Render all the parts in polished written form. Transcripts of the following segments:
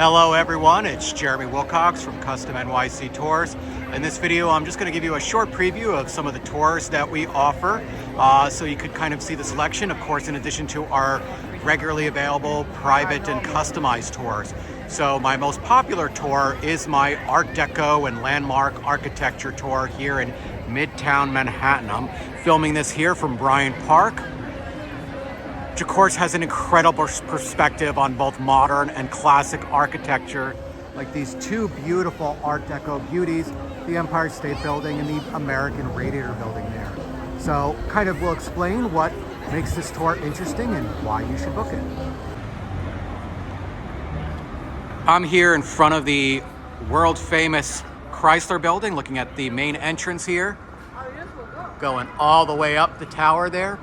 Hello everyone, it's Jeremy Wilcox from Custom NYC Tours. In this video, I'm just going to give you a short preview of some of the tours that we offer, so you could kind of see the selection, of course, in addition to our regularly available private and customized tours. So my most popular tour is my Art Deco and Landmark Architecture tour here in Midtown Manhattan. I'm filming this here from Bryant Park, which of course has an incredible perspective on both modern and classic architecture, like these two beautiful Art Deco beauties, the Empire State Building and the American Radiator Building there. So kind of will explain what makes this tour interesting and why you should book it. I'm here in front of the world famous Chrysler Building, looking at the main entrance here, going all the way up the tower there.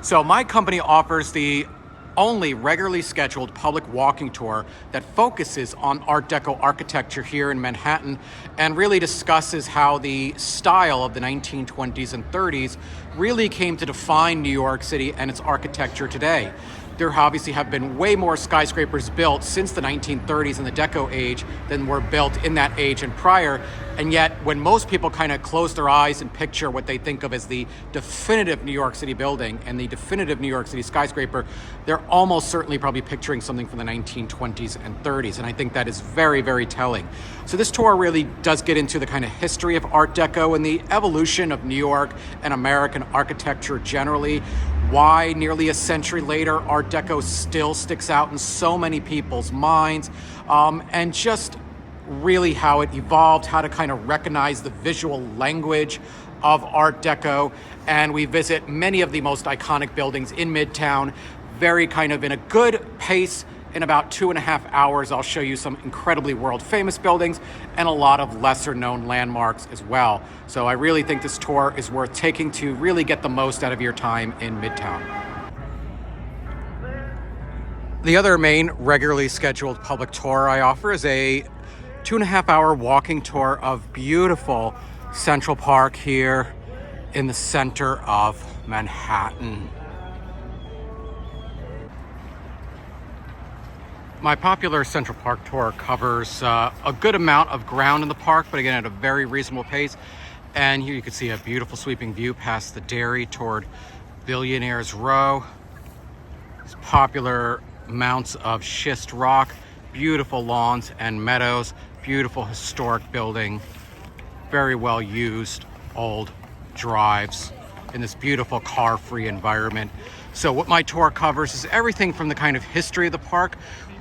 So my company offers the only regularly scheduled public walking tour that focuses on Art Deco architecture here in Manhattan and really discusses how the style of the 1920s and 30s really came to define New York City and its architecture today. There obviously have been way more skyscrapers built since the 1930s and the Deco age than were built in that age and prior. And yet, when most people kind of close their eyes and picture what they think of as the definitive New York City building and the definitive New York City skyscraper, they're almost certainly probably picturing something from the 1920s and 30s. And I think that is very, very telling. So this tour really does get into the kind of history of Art Deco and the evolution of New York and American architecture generally. Why nearly a century later, Art Deco still sticks out in so many people's minds, and just really how it evolved, how to kind of recognize the visual language of Art Deco. And we visit many of the most iconic buildings in Midtown, very kind of in a good pace. In about 2.5 hours, I'll show you some incredibly world famous buildings and a lot of lesser known landmarks as well. So I really think this tour is worth taking to really get the most out of your time in Midtown. The other main regularly scheduled public tour I offer is a 2.5 hour walking tour of beautiful Central Park here in the center of Manhattan. My popular Central Park tour covers a good amount of ground in the park, but again at a very reasonable pace. And here you can see a beautiful sweeping view past the dairy toward Billionaire's Row. These popular mounts of schist rock, beautiful lawns and meadows, beautiful historic building, very well used old drives in this beautiful car-free environment. So what my tour covers is everything from the kind of history of the park,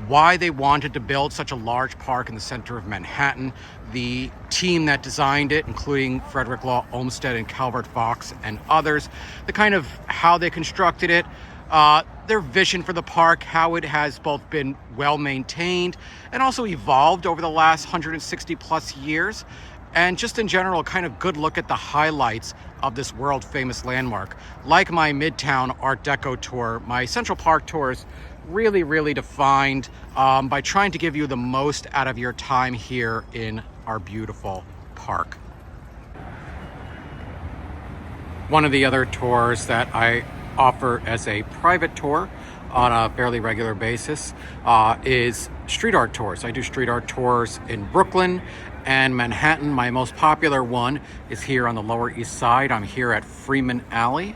why they wanted to build such a large park in the center of Manhattan, the team that designed it, including Frederick Law Olmsted and Calvert Vaux and others, the kind of how they constructed it, their vision for the park, how it has both been well maintained and also evolved over the last 160 plus years. And just in general, kind of good look at the highlights of this world famous landmark. Like my Midtown Art Deco tour, my Central Park tours really defined by trying to give you the most out of your time here in our beautiful park. One of the other tours that I offer as a private tour on a fairly regular basis is street art tours. I do street art tours in Brooklyn and Manhattan. My most popular one is here on the Lower East Side. I'm here at Freeman Alley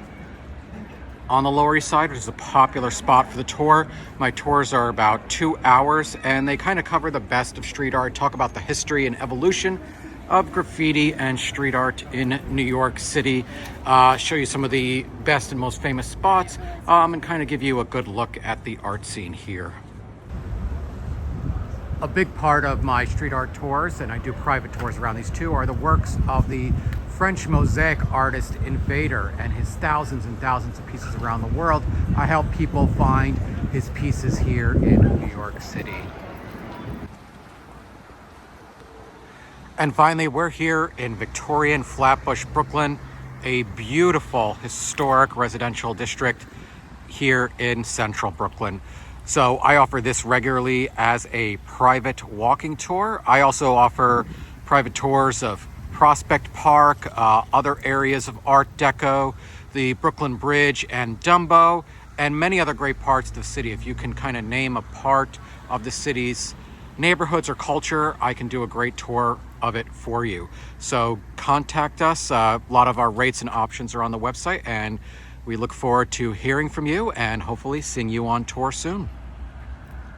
on the Lower East Side, which is a popular spot for the tour. My tours are about 2 hours and they kind of cover the best of street art, talk about the history and evolution of graffiti and street art in New York City, show you some of the best and most famous spots, and kind of give you a good look at the art scene here. A big part of my street art tours, and I do private tours around these too, are the works of the French mosaic artist Invader and his thousands and thousands of pieces around the world. I help people find his pieces here in New York City. And finally, we're here in Victorian Flatbush, Brooklyn, a beautiful historic residential district here in central Brooklyn. So I offer this regularly as a private walking tour. I also offer private tours of Prospect Park, other areas of Art Deco, the Brooklyn Bridge and Dumbo, and many other great parts of the city. If you can kind of name a part of the city's neighborhoods or culture, I can do a great tour of it for you. So contact us. A lot of our rates and options are on the website, and we look forward to hearing from you and hopefully seeing you on tour soon.